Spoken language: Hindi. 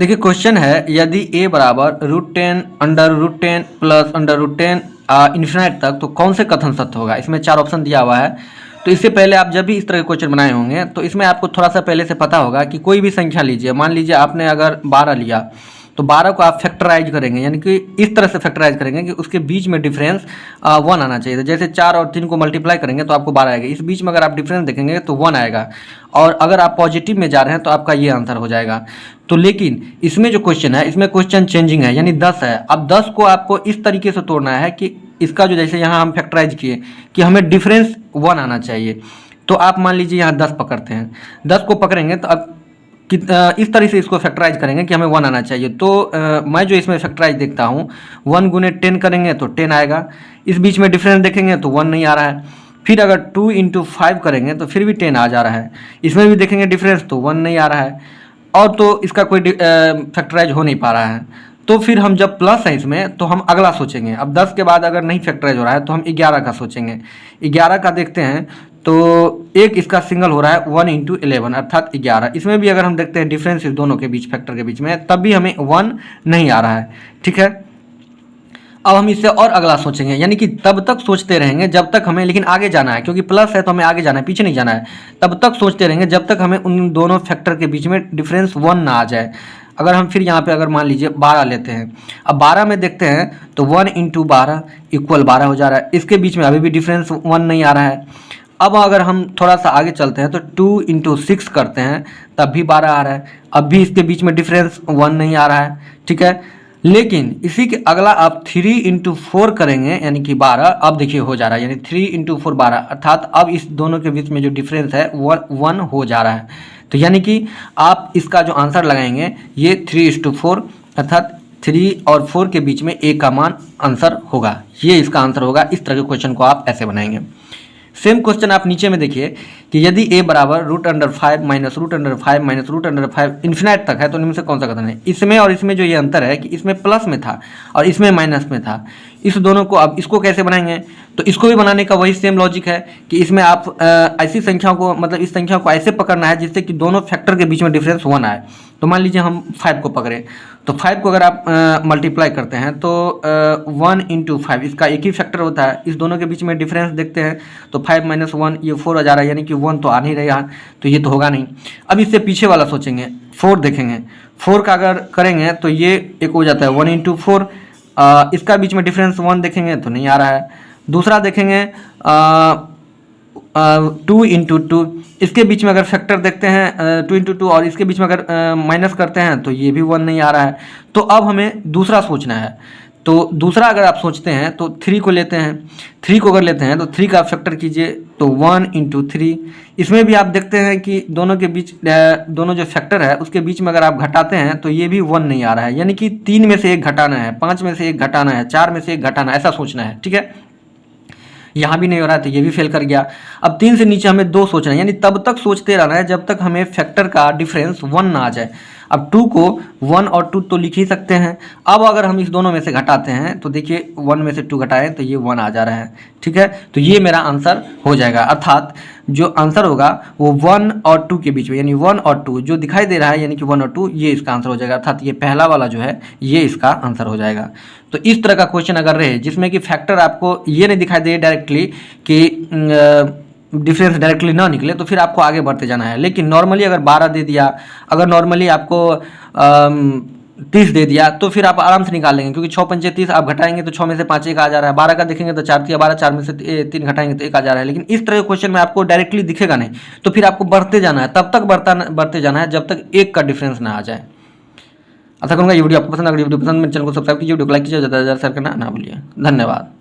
देखिए क्वेश्चन है, यदि a बराबर √10 √10 प्लस √10 इन्फिनाइट तक, तो कौन से कथन सत्य होगा। इसमें 4 ऑप्शन दिया हुआ है। तो इससे पहले आप जब भी इस तरह के क्वेश्चन बनाए होंगे तो इसमें आपको थोड़ा सा पहले से पता होगा कि कोई भी संख्या लीजिए, मान लीजिए आपने अगर 12 लिया तो 12 को आप फैक्टराइज करेंगे, यानी कि इस तरह से फैक्टराइज करेंगे कि उसके बीच में डिफरेंस 1 आना चाहिए। जैसे 4 और 3 को मल्टीप्लाई करेंगे तो आपको 12 आएगा, इस बीच में अगर आप डिफरेंस देखेंगे तो 1 आएगा, और अगर आप पॉजिटिव में जा रहे हैं तो आपका ये आंसर हो जाएगा। तो लेकिन इसमें जो क्वेश्चन है, इसमें क्वेश्चन चेंजिंग है, यानी 10 है। अब 10 को आपको इस तरीके से तोड़ना है कि इसका जो, जैसे यहाँ हम फैक्टराइज किए कि हमें डिफरेंस 1 आना चाहिए। तो आप मान लीजिए यहाँ 10 पकड़ते हैं, 10 को पकड़ेंगे तो अब इस तरह से इसको फैक्टराइज करेंगे कि हमें 1 आना चाहिए। तो मैं जो इसमें फैक्टराइज देखता हूँ, 1 गुने 10 करेंगे तो 10 आएगा, इस बीच में डिफरेंस देखेंगे तो 1 नहीं आ रहा है। फिर अगर 2 × 5 करेंगे तो फिर भी 10 आ जा रहा है, इसमें भी देखेंगे डिफरेंस तो 1 नहीं आ रहा है, और तो इसका कोई फैक्टराइज हो नहीं पा रहा है। तो फिर हम जब प्लस है इसमें तो हम अगला सोचेंगे। अब 10 के बाद अगर नहीं फैक्टराइज हो रहा है तो हम 11 का सोचेंगे। 11 का देखते हैं तो एक इसका सिंगल हो रहा है 1 × 11 अर्थात 11। इसमें भी अगर हम देखते हैं डिफरेंस इस दोनों के बीच, फैक्टर के बीच में, तब भी हमें 1 नहीं आ रहा है। ठीक है, अब हम इससे और अगला सोचेंगे, यानी कि तब तक सोचते रहेंगे जब तक हमें, लेकिन आगे जाना है क्योंकि प्लस है तो हमें आगे जाना है, पीछे नहीं जाना है। तब तक सोचते रहेंगे जब तक हमें उन दोनों फैक्टर के बीच में डिफरेंस 1 ना आ जाए। अगर हम फिर यहाँ पे अगर मान लीजिए 12 लेते हैं, अब 12 में देखते हैं तो 1 × 12 = 12 हो जा रहा है, इसके बीच में अभी भी डिफरेंस 1 नहीं आ रहा है। अब अगर हम थोड़ा सा आगे चलते हैं तो 2 × 6 करते हैं तब भी 12 आ रहा है, अब भी इसके बीच में डिफरेंस 1 नहीं आ रहा है। ठीक है, लेकिन इसी के अगला आप 3 × 4 करेंगे यानी कि 12, अब देखिए हो जा रहा है, यानी 3 × 4 12, अर्थात अब इस दोनों के बीच में जो डिफरेंस है वो 1 हो जा रहा है। तो यानी कि आप इसका जो आंसर लगाएंगे ये 3:4, अर्थात 3 और 4 के बीच में a का मान आंसर होगा, ये इसका आंसर होगा। इस तरह के क्वेश्चन को आप ऐसे बनाएंगे। सेम क्वेश्चन आप नीचे में देखिए कि यदि a बराबर √5 माइनस √5 माइनस √5 इन्फिनाइट तक है तो इनमें से कौन सा कथन है। इसमें और इसमें जो ये अंतर है कि इसमें प्लस में था और इसमें माइनस में था, इस दोनों को अब इसको कैसे बनाएंगे। तो इसको भी बनाने का वही सेम लॉजिक है कि इसमें आप ऐसी संख्याओं को, मतलब इस संख्या को ऐसे पकड़ना है जिससे कि दोनों फैक्टर के बीच में डिफरेंस 1 आए। तो मान लीजिए हम 5 को पकड़े, तो 5 को अगर आप मल्टीप्लाई करते हैं तो 1 × 5, इसका एक ही फैक्टर होता है, इस दोनों के बीच में डिफरेंस देखते हैं तो 5 - 1 ये 4 आ जा रहा है, यानी कि 1 तो आ नहीं रहा, तो ये तो होगा नहीं। अब इससे पीछे वाला सोचेंगे, 4 देखेंगे, 4 का अगर करेंगे तो ये एक हो जाता है 1 × 4, इसका बीच में डिफरेंस 1 देखेंगे तो नहीं आ रहा है। दूसरा देखेंगे 2 × 2, इसके बीच में अगर फैक्टर देखते हैं 2 × 2 और इसके बीच में अगर माइनस करते हैं तो ये भी 1 नहीं आ रहा है। तो अब हमें दूसरा सोचना है। तो दूसरा अगर आप सोचते हैं तो 3 को लेते हैं, 3 को अगर लेते हैं तो 3 का फैक्टर कीजिए तो 1 × 3, इसमें भी आप देखते हैं कि दोनों के बीच, दोनों जो फैक्टर है उसके बीच में अगर आप घटाते हैं तो ये भी 1 नहीं आ रहा है, यानी कि 3 में से 1 घटाना है, 5 में से 1 घटाना है, 4 में से 1 घटाना है, ऐसा सोचना है। ठीक है, यहाँ भी नहीं हो रहा है तो ये भी फेल कर गया। अब 3 से नीचे हमें 2 सोचना है, यानी तब तक सोचते रहना है जब तक हमें फैक्टर का डिफरेंस 1 ना आ जाए। अब 2 को 1 और 2 तो लिख ही सकते हैं। अब अगर हम इस दोनों में से घटाते हैं तो देखिए 1 में से 2 घटाएं तो ये 1 आ जा रहा है। ठीक है, तो ये मेरा आंसर हो जाएगा, अर्थात जो आंसर होगा वो 1 और 2 के बीच में, यानी 1 और 2 जो दिखाई दे रहा है, यानी कि 1 और 2, ये इसका आंसर हो जाएगा, अर्थात ये पहला वाला जो है ये इसका आंसर हो जाएगा। तो इस तरह का क्वेश्चन अगर रहे जिसमें कि फैक्टर आपको ये नहीं दिखाई दे डायरेक्टली कि डिफरेंस डायरेक्टली ना निकले, तो फिर आपको आगे बढ़ते जाना है। लेकिन नॉर्मली अगर 12 दे दिया, अगर नॉर्मली आपको 30 दे दिया तो फिर आप आराम से निकाल लेंगे, क्योंकि 6 × 5 = 30, आप घटाएंगे तो 6 में से 5 1 आ जा रहा है। 12 का देखेंगे तो 4 × 3 = 12, 4 में से 3 घटाएंगे तो 1 आ जा रहा है। लेकिन इस तरह के क्वेश्चन में आपको डायरेक्टली दिखेगा नहीं, तो फिर आपको बढ़ते जाना है, तब तक बढ़ते जाना है जब तक 1 का डिफरेंस ना आ जाए। आशा करूँगा ये वीडियो आपको पसंद, अगर वीडियो पसंद मेरे चैनल को सब्सक्राइब कीजिए, वीडियो को लाइक कीजिए, ज़्यादा से ज़्यादा शेयर करना ना भूलिए। धन्यवाद।